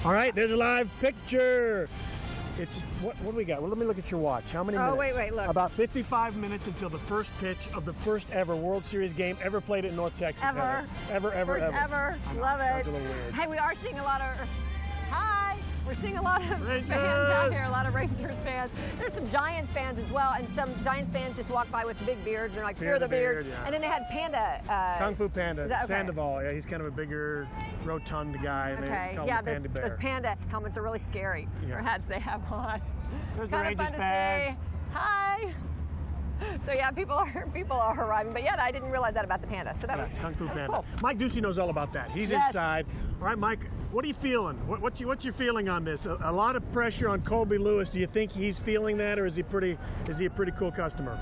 All right, there's a live picture. It's what do we got? Well, let me look at your watch. How many minutes? Oh, wait, look. About 55 minutes until the first pitch of the first ever World Series game ever played at North Texas. Ever. Ever. First ever. Love it. Sounds a little weird. Hey, we are seeing a lot of, hi, we're seeing a lot of Rangers fans out here, a lot of Rangers fans. There's some Giants fans as well, and some Giants fans just walk by with big beards. They're like, fear the beard. Yeah. And then they had Panda. Kung Fu Panda, okay? Sandoval. Yeah, he's kind of a bigger, rotund guy. And Okay, they call yeah, him Panda Bear. those Panda helmets are really scary. Yeah. Or hats they have on. There's the Kind of Rangers fun to fans. say. Hi. So yeah, people are arriving, but yeah, I didn't realize that about the Panda. So that was Kung Fu that was Panda. cool. Mike Ducey knows all about that. He's Yes. inside. All right, Mike, what are you feeling? What's your feeling on this? A lot of pressure on Colby Lewis. Do you think he's feeling that, or is he a pretty cool customer?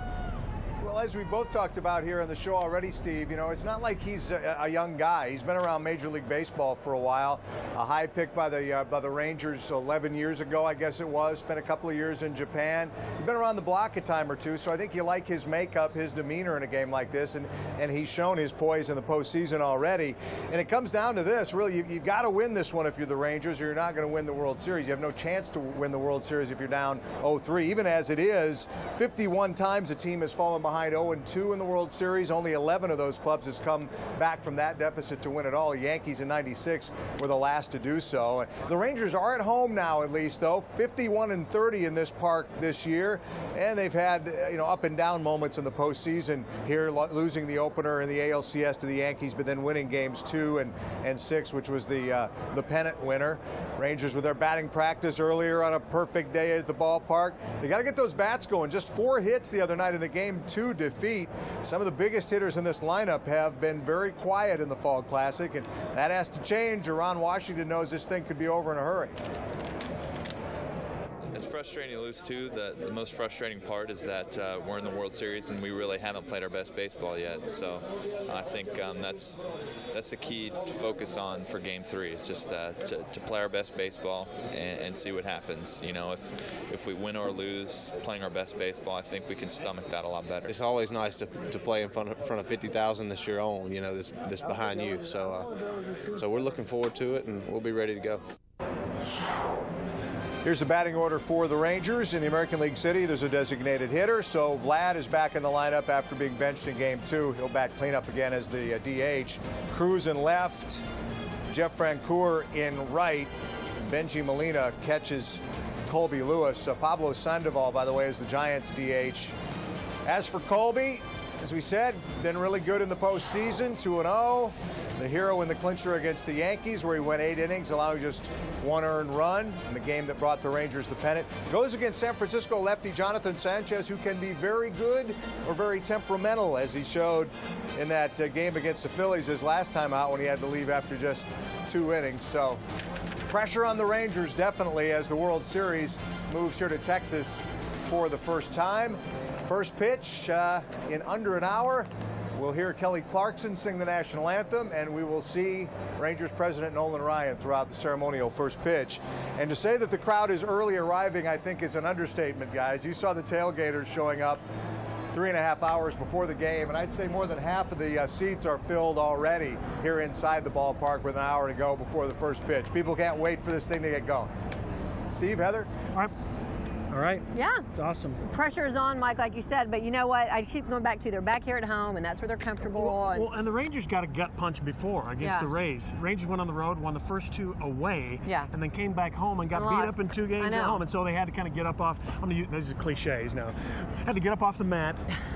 Well, as we both talked about here on the show already, Steve, you know, it's not like he's a young guy. He's been around Major League Baseball for a while. A high pick by the Rangers 11 years ago, I guess it was. Spent a couple of years in Japan. He's been around the block a time or two, so I think you like his makeup, his demeanor in a game like this, and he's shown his poise in the postseason already. And it comes down to this, really, you've got to win this one if you're the Rangers, or you're not going to win the World Series. You have no chance to win the World Series if you're down 0-3. Even as it is, 51 times a team has fallen behind 0-2 in the World Series. Only 11 of those clubs has come back from that deficit to win it all. The Yankees in '96 were the last to do so. The Rangers are at home now, at least, though. 51-30 in this park this year, and they've had up and down moments in the postseason here, losing the opener in the ALCS to the Yankees, but then winning games 2 and 6, which was the pennant winner. Rangers with their batting practice earlier on a perfect day at the ballpark. They got to get those bats going. Just 4 hits the other night in the game, 2 defeat. Some of the biggest hitters in this lineup have been very quiet in the Fall Classic, and that has to change. Ron Washington knows this thing could be over in a hurry. It's frustrating to lose too. The most frustrating part is that we're in the World Series and we really haven't played our best baseball yet. So I think that's the key to focus on for Game 3. It's just to play our best baseball and see what happens. You know, if we win or lose playing our best baseball, I think we can stomach that a lot better. It's always nice to play in front of 50,000 this year on. You know, this behind you. So we're looking forward to it, and we'll be ready to go. Here's the batting order for the Rangers. In the American League City, there's a designated hitter, so Vlad is back in the lineup after being benched in Game 2. He'll bat cleanup again as the DH. Cruz in left, Jeff Francoeur in right. Benji Molina catches Colby Lewis. Pablo Sandoval, by the way, is the Giants DH. As for Colby, as we said, been really good in the postseason, 2-0. The hero in the clincher against the Yankees, where he went 8 innings, allowing just 1 earned run in the game that brought the Rangers the pennant. Goes against San Francisco lefty Jonathan Sanchez, who can be very good or very temperamental, as he showed in that game against the Phillies his last time out when he had to leave after just 2 innings. So pressure on the Rangers definitely as the World Series moves here to Texas for the first time. First pitch in under an hour. We'll hear Kelly Clarkson sing the national anthem, and we will see Rangers President Nolan Ryan throughout the ceremonial first pitch. And to say that the crowd is early arriving, I think, is an understatement, guys. You saw the tailgaters showing up 3.5 hours before the game, and I'd say more than half of the seats are filled already here inside the ballpark with an hour to go before the first pitch. People can't wait for this thing to get going. Steve, Heather? All right. Yeah. It's awesome. Pressure is on, Mike, like you said, but you know what? I keep going back to they're back here at home, and that's where they're comfortable. And the Rangers got a gut punch before against the Rays. Rangers went on the road, won the first 2 away, and then came back home and got beat up in 2 games at home. And so they had to kind of get up off, these are cliches now, had to get up off the mat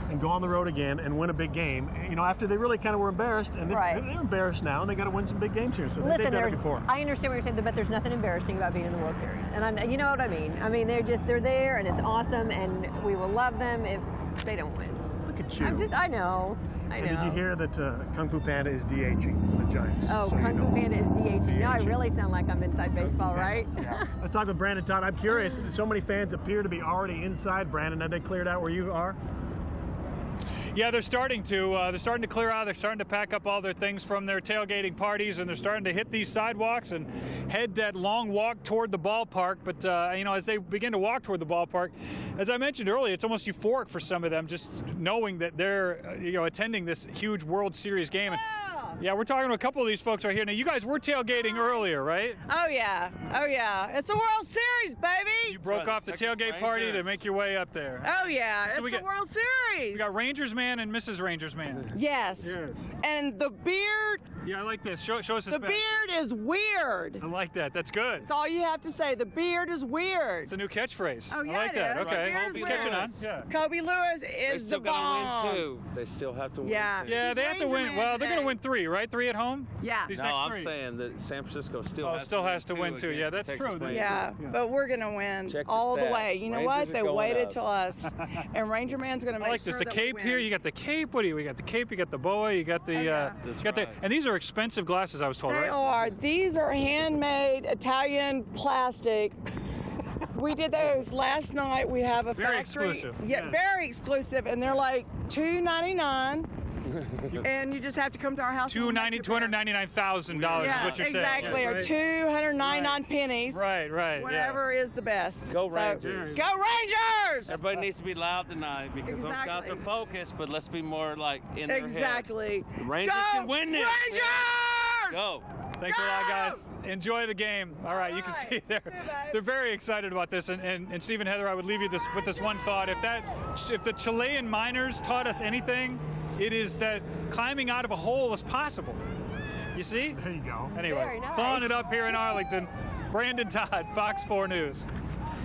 and go on the road again and win a big game. You know, after they really kind of were embarrassed, and they're embarrassed now, and they got to win some big games here. So they've done it before. I understand what you're saying, but there's nothing embarrassing about being in the World Series. And you know what I mean. I mean, they're there, and it's awesome, and we will love them if they don't win. Look at you. I know. And did you hear that Kung Fu Panda is DHing the Giants? Oh, so Kung Fu Panda is DHing. Now I really sound like I'm inside baseball, right? Yeah. Let's talk with Brandon Todd. I'm curious, so many fans appear to be already inside. Brandon, have they cleared out where you are? Yeah, they're starting to. They're starting to clear out. They're starting to pack up all their things from their tailgating parties, and they're starting to hit these sidewalks and head that long walk toward the ballpark. But as they begin to walk toward the ballpark, as I mentioned earlier, it's almost euphoric for some of them, just knowing that they're attending this huge World Series game. Yeah, we're talking to a couple of these folks right here. Now, you guys were tailgating earlier, right? Oh, yeah. Oh, yeah. It's the World Series, baby! You broke off the tailgate party to make your way up there. Oh, yeah. So it's the World Series! We got Rangers Man and Mrs. Rangers Man. Yes. And the beard... Yeah, I like this. Show us his The beard is weird. I like that. That's good. That's all you have to say. The beard is weird. It's a new catchphrase. Oh, yeah, I like that. it is. Okay. It's catching on. Yeah. Kobe Lewis is the bomb. They still gotta win too. They still have to win. Yeah. Too. Yeah, they have to win. Well, they're going to win 3, right? 3 at home? Yeah. These no, next I'm 3. saying that San Francisco still has to win too. Yeah, that's true. Yeah, but we're going to win all the way. You know what? They waited till us. And Ranger Man's going to make I like this. sure The that cape we here. win. You got the cape. What do you? We got the cape. You got the boa. You got the. And these are expensive glasses, I was told, They right? are. These are handmade Italian plastic. We did those last night. We have a Very factory. exclusive. Yeah, very exclusive, and they're like $2.99. And you just have to come to our house. $299,000 is what you're saying. Exactly, or 299 pennies. Right. Whatever is the best. Go Rangers. Go Rangers! Everybody needs to be loud tonight because those guys are focused, but let's be more like in their heads. Exactly. The Rangers can win this. Rangers! Go. Thanks a lot, guys. Enjoy the game. All right, you can see they're very excited about this. And Steve and Heather, I would leave you with this one thought. If the Chilean miners taught us anything, it is that climbing out of a hole is possible. You see? There you go. Anyway, clawing it up here in Arlington. Brandon Todd, Fox 4 News.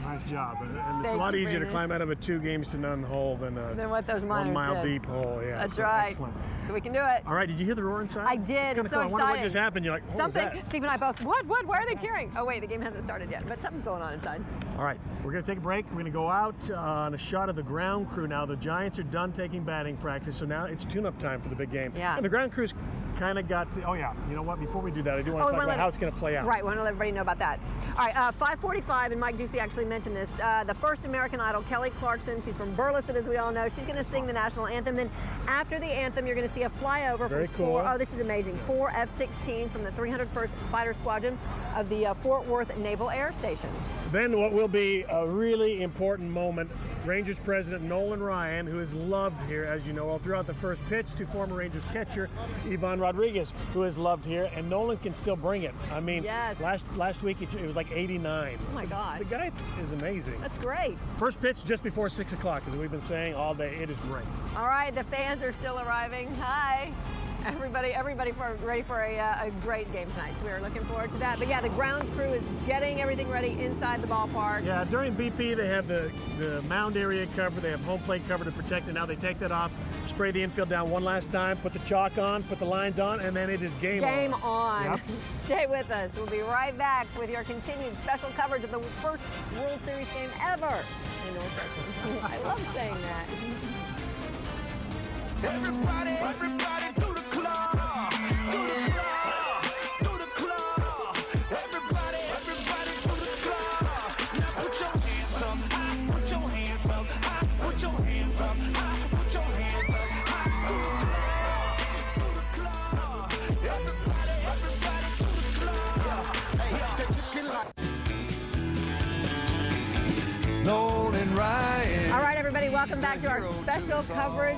Nice job. And it's a lot easier to climb out of a 2-games-to-none hole than what those miners 1 mile did. deep hole. Yeah, That's right. Excellent. So we can do it. All right, did you hear the roar inside? I did. It's so cool. I wonder what just happened. You're like, what was that? Steve and I both, what? Why are they cheering? Oh, wait, the game hasn't started yet, but something's going on inside. All right, we're going to take a break. We're going to go out on a shot of the ground crew now. The Giants are done taking batting practice, so now it's tune-up time for the big game. Yeah. And the ground crew's kind of got, you know what, before we do that, I do want to talk about how it's going to play out. Right, we want to let everybody know about that. All right, 5:45, and Mike Ducey actually mentioned this. The first American Idol, Kelly Clarkson, she's from Burleson, as we all know. She's going to sing the national anthem. Then after the anthem, you're going to see a flyover Very from cool. this is amazing, 4 F-16s from the 301st Fighter Squadron of the Fort Worth Naval Air Station. Then what will be a really important moment, Rangers President Nolan Ryan, who is loved here, as you know, all throughout the first pitch, to former Rangers catcher Ivan Rodriguez, who is loved here, and Nolan can still bring it. I mean, yes. last week it was like 89. Oh my God. The guy is amazing. That's great. First pitch just before 6 o'clock, as we've been saying all day. It is great. All right, the fans are still arriving. Hi. Everybody ready for a great game tonight. So we are looking forward to that. But yeah, the ground crew is getting everything ready inside the ballpark. Yeah, during BP they have the mound area covered, they have home plate covered to protect it. Now they take that off, spray the infield down one last time, put the chalk on, put the lines on, and then it is game on. Game on. Yep. Stay with us. We'll be right back with your continued special coverage of the first World Series game ever in North Texas. I love saying that. Everybody do the club. Do the club. Do the club. Everybody do the club. Now put your hands up. Put your hands up. Put your hands up. Put your hands up. Do the club. Everybody do the club. Hey, Nolan Ryan. All right, everybody, welcome back to our special coverage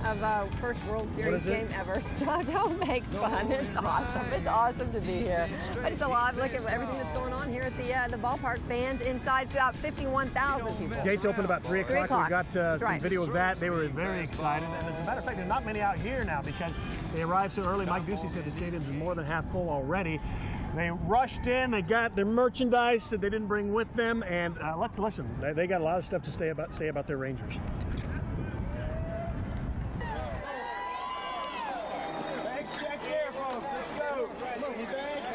of first World Series game ever. So don't make fun. It's awesome. It's awesome to be here. I just love look at everything that's going on here at the ballpark. Fans inside, about 51,000 people. Gates open about 3 o'clock. We got some right. video of that. They were very excited. And as a matter of fact, there's not many out here now because they arrived so early. Mike Ducey said the stadium's more than half full already. They rushed in, they got their merchandise that they didn't bring with them, and let's listen. They got a lot of stuff to say about their Rangers. Check here, folks. Let's go. Thanks.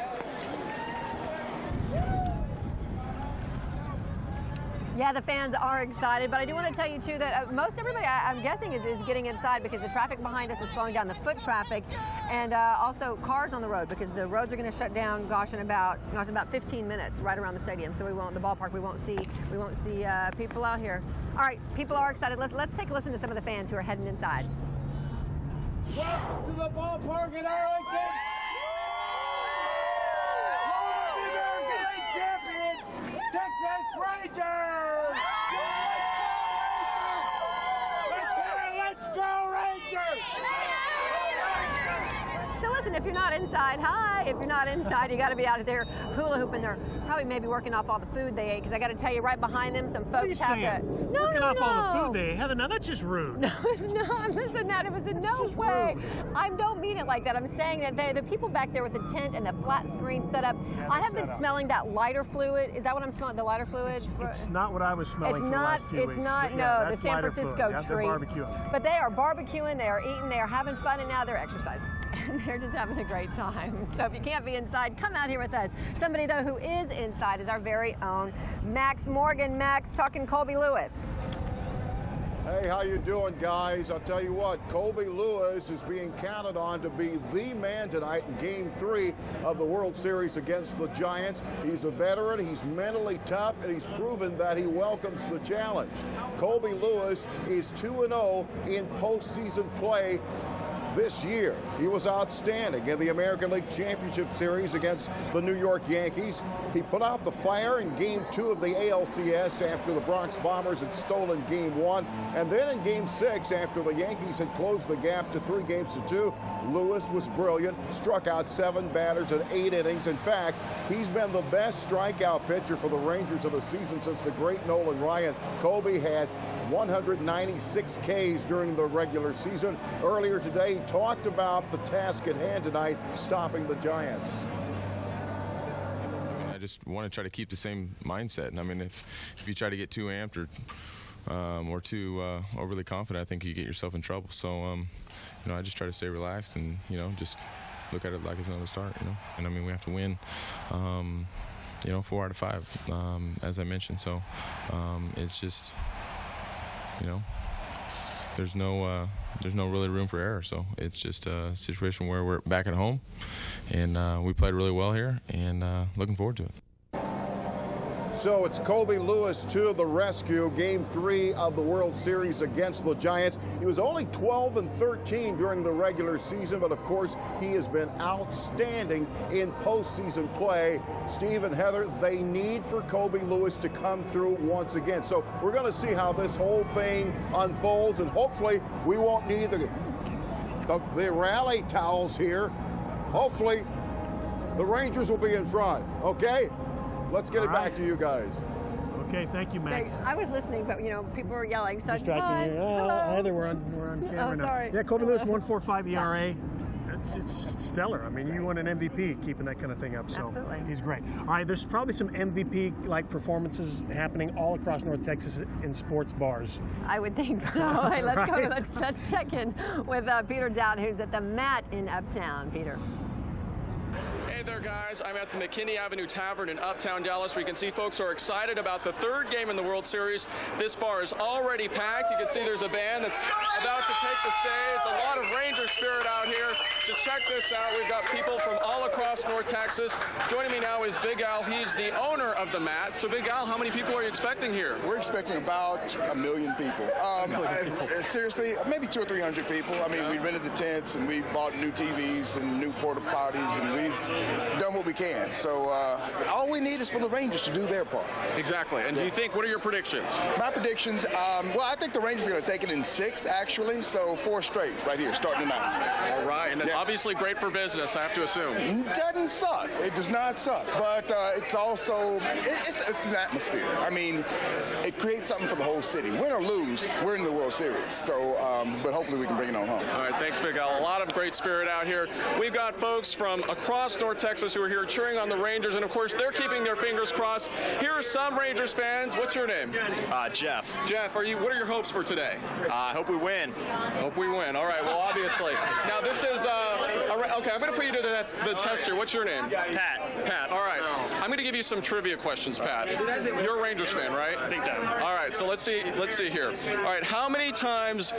Yeah, the fans are excited, but I do want to tell you too that most everybody, I'm guessing, is getting inside because the traffic behind us is slowing down, the foot traffic, and also cars on the road because the roads are going to shut down. In about 15 minutes, right around the stadium. So we won't see people out here. All right, people are excited. Let's take a listen to some of the fans who are heading inside. Welcome to the ballpark in Arlington. Home of the American League champions, Texas Rangers. Let's go Rangers! So let's listen, if you're not inside, hi. If you're not inside, you got to be out of there hula hooping. They're probably maybe working off all the food they ate, because I got to tell you, right behind them, some folks have to. Working off all the food they ate. Heather, now that's just rude. No, it's not. Listen, that it was in no way. Rude. I don't mean it like that. I'm saying that the people back there with the tent and the flat screen set up, I have been smelling that lighter fluid. Is that what I'm smelling? The lighter fluid? It's not what I was smelling for the last few weeks. It's not, no, the San Francisco treat. They're barbecuing. But they are barbecuing, they are eating, they are having fun, and now they're exercising. And they're just having a great time. So if you can't be inside, come out here with us. Somebody, though, who is inside is our very own Max Morgan. Max, talking Colby Lewis. Hey, how you doing, guys? I'll tell you what, Colby Lewis is being counted on to be the man tonight in Game 3 of the World Series against the Giants. He's a veteran, he's mentally tough, and he's proven that he welcomes the challenge. Colby Lewis is 2-0 in postseason play this year. He was outstanding in the American League Championship Series against the New York Yankees. He put out the fire in Game 2 of the ALCS after the Bronx Bombers had stolen Game 1. And then in Game 6, after the Yankees had closed the gap to 3-2, Lewis was brilliant, struck out 7 batters in 8 innings. In fact, he's been the best strikeout pitcher for the Rangers of the season since the great Nolan Ryan. Colby had 196 Ks during the regular season. Earlier today, he talked about the task at hand tonight, stopping the Giants. I just want to try to keep the same mindset. And I mean, if you try to get too amped or too overly confident, I think you get yourself in trouble. So, you know, I just try to stay relaxed and, you know, just look at it like it's another start, you know. And I mean, we have to win, you know, 4 out of 5, as I mentioned. So it's just, you know, there's no really room for error. So it's just a situation where we're back at home, and we played really well here, and looking forward to it. So it's Colby Lewis to the rescue. Game 3 of the World Series against the Giants. He was only 12-13 during the regular season, but of course he has been outstanding in postseason play. Steve and Heather, they need for Colby Lewis to come through once again. So we're going to see how this whole thing unfolds, and hopefully we won't need the rally towels here. Hopefully the Rangers will be in front, okay? Let's get it back to you guys. Okay, thank you, Max. I was listening, but you know, people were yelling. So distracting you. Heather, we're on camera now. Sorry. Yeah, Colby Lewis, 1.45 ERA. It's stellar. I mean, you won an MVP keeping that kind of thing up. So absolutely. He's great. All right, there's probably some MVP-like performances happening all across North Texas in sports bars. I would think so. Hey, let's go. Let's check in with Peter Dowd, who's at the Mat in Uptown. Peter. Hey there, guys. I'm at the McKinney Avenue Tavern in Uptown Dallas. We can see folks are excited about the 3rd game in the World Series. This bar is already packed. You can see there's a band that's about to take the stage. A lot of Ranger spirit out here. Just check this out. We've got people from all across North Texas. Joining me now is Big Al. He's the owner of the Mat. So, Big Al, how many people are you expecting here? We're expecting about 1 million people. Seriously, maybe 200 or 300 people. I mean, we rented the tents and we bought new TVs and new porta potties, and we've done what we can. So all we need is for the Rangers to do their part. Exactly. And do you think, what are your predictions? My predictions, well, I think the Rangers are going to take it in 6, actually. So 4 straight right here, starting tonight. All right. And obviously great for business, I have to assume. It doesn't suck. It does not suck. But it's also, it's an atmosphere. I mean, it creates something for the whole city. Win or lose, we're in the World Series. So, but hopefully we can bring it on home. All right. Thanks, Big Al. A lot of great spirit out here. We've got folks from across North Texas who are here cheering on the Rangers, and of course they're keeping their fingers crossed. Here are some Rangers fans. What's your name? Jeff. Jeff, what are your hopes for today? I hope we win. Hope we win. All right, well, obviously. Now this is, okay, I'm going to put you to the test here. What's your name? Pat, all right. I'm going to give you some trivia questions, Pat. You're a Rangers fan, right? Big time. All right, so let's see here. All right, how many times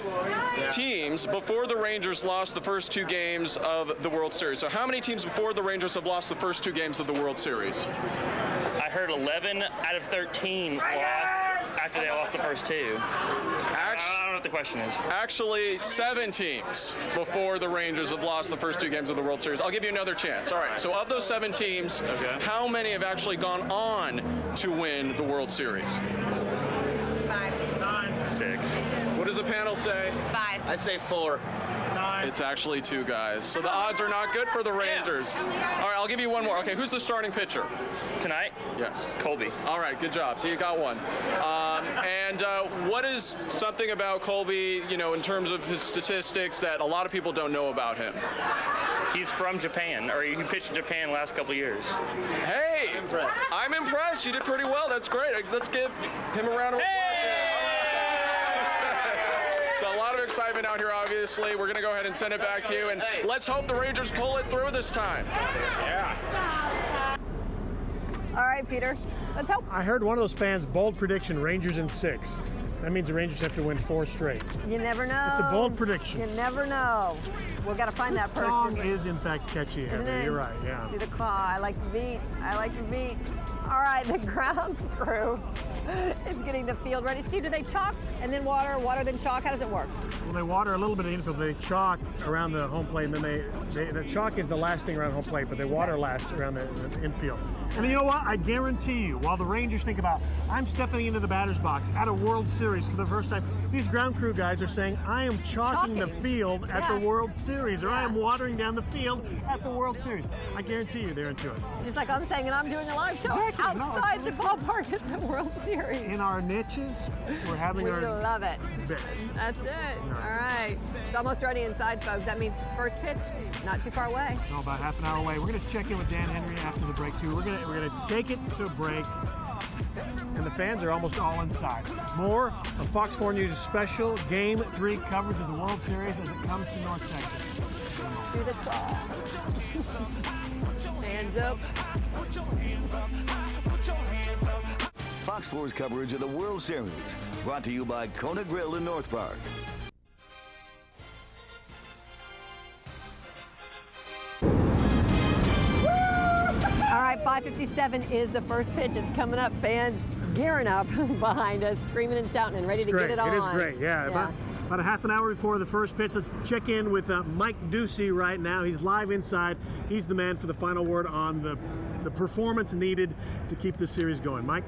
teams before the Rangers lost the first 2 games of the World Series? So how many teams before the Rangers have lost the first 2 games of the World Series? I heard 11 out of 13 lost after they lost the first 2. I don't know what the question is. Actually, 7 teams before the Rangers have lost the first 2 games of the World Series. I'll give you another chance. All right, so of those 7 teams, how many have actually gone on to win the World Series? 5. 6. What does the panel say? 5. I say 4. 9. It's actually 2 guys. So the odds are not good for the Rangers. All right, I'll give you one more. Okay, who's the starting pitcher? Tonight? Yes. Colby. All right, good job. So you got one. And what is something about Colby, you know, in terms of his statistics that a lot of people don't know about him? He's from Japan, or he pitched in Japan the last couple of years. Hey, I'm impressed. You did pretty well. That's great. Let's give him a round of applause. So a lot of excitement out here, obviously. We're going to go ahead and send it back to you, and let's hope the Rangers pull it through this time. Yeah. All right, Peter, let's hope. I heard one of those fans, bold prediction, Rangers in 6. That means the Rangers have to win 4 straight. You never know. It's a bold prediction. You never know. We've got to find that person. The song is, in fact, catchy, Heather. You're right, yeah. Do the claw. I like the beat. I like the beat. All right, the grounds crew is getting the field ready. Steve, do they chalk and then water, then chalk? How does it work? Well, they water a little bit of the infield. They chalk around the home plate, and then the chalk is the last thing around home plate, but they water last around the infield. And you know what? I guarantee you, while the Rangers think about, I'm stepping into the batter's box at a World Series for the first time, these ground crew guys are saying, I am chalking the field at the World Series, or I am watering down the field at the World Series. I guarantee you they're into it. Just like I'm saying, and I'm doing a live show outside the ballpark at the World Series. In our niches, we're having our love it. bits. That's it. All right. It's almost ready inside, folks. That means first pitch, not too far away. No, about half an hour away. We're going to check in with Dan Henry after the break, too. We're going to take it to a break, and the fans are almost all inside. More of Fox 4 News' special Game 3 coverage of the World Series as it comes to North Texas. Do the claw. Hands up. Fox 4's coverage of the World Series, brought to you by Kona Grill in North Park. All right, 5:57 is the first pitch. It's coming up. Fans gearing up behind us, screaming and shouting and ready to get it on. It is great, yeah. About a half an hour before the first pitch. Let's check in with Mike Ducey right now. He's live inside. He's the man for the final word on the performance needed to keep this series going. Mike?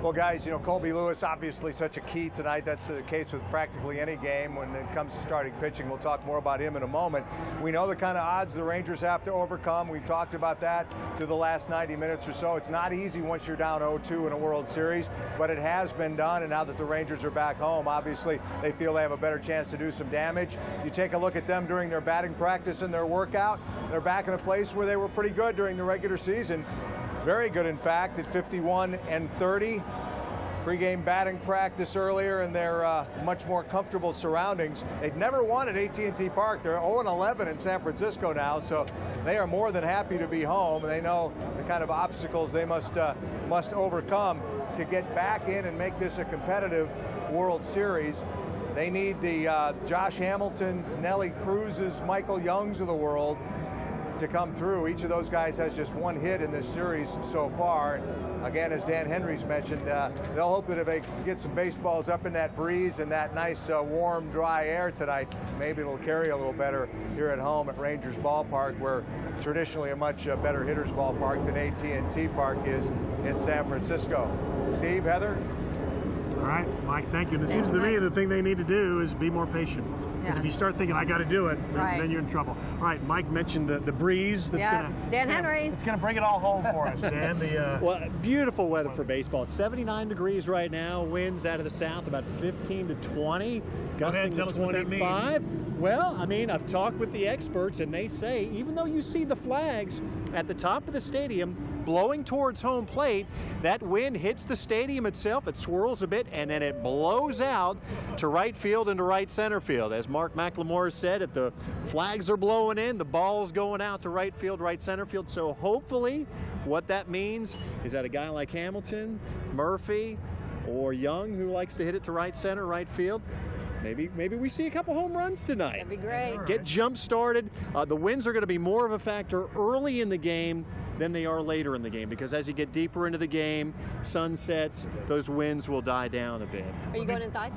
Well, guys, you know, Colby Lewis, obviously such a key tonight. That's the case with practically any game when it comes to starting pitching. We'll talk more about him in a moment. We know the kind of odds the Rangers have to overcome. We've talked about that through the last 90 minutes or so. It's not easy once you're down 0-2 in a World Series, but it has been done. And now that the Rangers are back home, obviously they feel they have a better chance to do some damage. You take a look at them during their batting practice and their workout, they're back in a place where they were pretty good during the regular season. Very good, in fact, at 51-30. Pre-game batting practice earlier in their much more comfortable surroundings. They've never won at AT&T Park. They're 0-11 in San Francisco now, so they are more than happy to be home. They know the kind of obstacles they must overcome to get back in and make this a competitive World Series. They need the Josh Hamiltons, Nelly Cruz's, Michael Youngs of the world to come through. Each of those guys has just one hit in this series so far. Again, as Dan Henry's mentioned, they'll hope that if they get some baseballs up in that breeze and that nice warm, dry air tonight, maybe it'll carry a little better here at home at Rangers Ballpark, where traditionally a much better hitter's ballpark than AT&T Park is in San Francisco. Steve, Heather? All right, Mike, thank you. And it seems to me the thing they need to do is be more patient. Because if you start thinking, I got to do it, then you're in trouble. All right, Mike mentioned the breeze. That's Dan Henry. It's going to bring it all home for us, Dan. Well, beautiful weather for baseball. It's 79 degrees right now. Winds out of the south about 15 to 20. Gusting to 25. Well, I mean, I've talked with the experts, and they say even though you see the flags at the top of the stadium blowing towards home plate, that wind hits the stadium itself, it swirls a bit, and then it blows out to right field and to right center field. As Mark McLemore said, if the flags are blowing in, the ball's going out to right field, right center field. So hopefully what that means is that a guy like Hamilton, Murphy, or Young, who likes to hit it to right center, right field, maybe we see a couple home runs tonight. That'd be great. Get jump started. The winds are going to be more of a factor early in the game than they are later in the game, because as you get deeper into the game, sun sets, those winds will die down a bit. Are you going inside?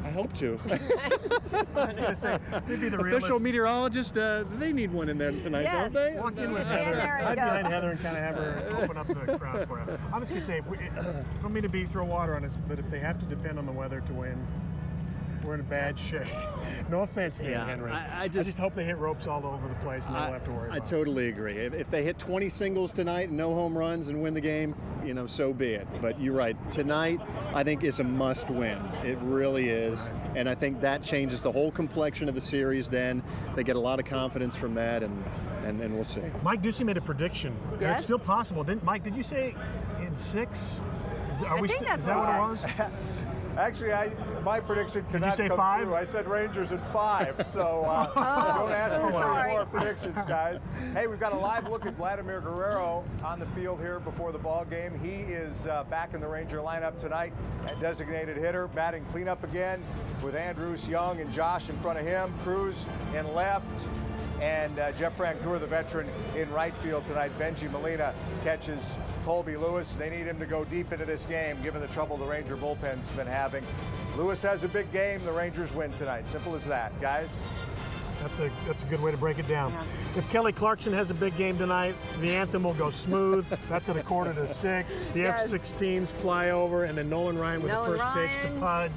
I hope to. I was going to say, maybe the official meteorologist, they need one in there tonight, don't they? Walk in with Heather. I'd behind Heather and kind of have her open up the crowd for you. I'm just going to say, I don't mean to throw water on us, but if they have to depend on the weather to win, we're in a bad shape. No offense, Dan Henry. I just hope they hit ropes all over the place and they don't have to worry about it. I totally agree. If they hit 20 singles tonight and no home runs and win the game, so be it. But you're right. Tonight, I think, is a must-win. It really is. And I think that changes the whole complexion of the series then. They get a lot of confidence from that, and we'll see. Mike Ducey made a prediction. Yes? It's still possible. Mike, did you say in 6? Is that what it was? Actually, my prediction cannot come true. I said Rangers in 5, so don't ask me for any more predictions, guys. Hey, we've got a live look at Vladimir Guerrero on the field here before the ball game. He is back in the Ranger lineup tonight at designated hitter, batting cleanup again with Andrus, Young, and Josh in front of him. Cruz in left. And Jeff Francoeur, the veteran, in right field tonight. Benji Molina catches Colby Lewis. They need him to go deep into this game, given the trouble the Ranger bullpen's been having. Lewis has a big game. The Rangers win tonight. Simple as that, guys. That's a good way to break it down. Yeah. If Kelly Clarkson has a big game tonight, the anthem will go smooth. That's at 5:45. The F-16s fly over, and then Nolan Ryan with the first pitch to Pudge.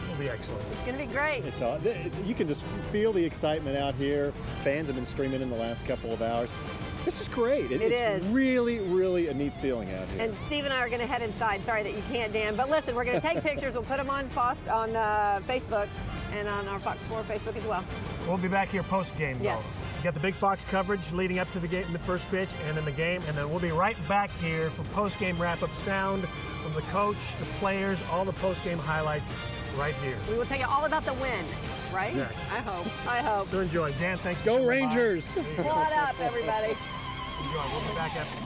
It'll be excellent. It's going to be great. You can just feel the excitement out here. Fans have been streaming in the last couple of hours. This is great. It's really, really a neat feeling out here. And Steve and I are going to head inside. Sorry that you can't, Dan. But listen, we're going to take pictures. We'll put them on Facebook and on our Fox 4 Facebook as well. We'll be back here post-game, yes. though. You got the big Fox coverage leading up to the game, the first pitch, and then the game, and then we'll be right back here for post-game wrap-up sound from the coach, the players, all the post-game highlights right here. We will tell you all about the win, right? Yeah. I hope. So enjoy. Dan, thanks. Go Rangers! Pull it up, everybody. Enjoy. We'll be back after.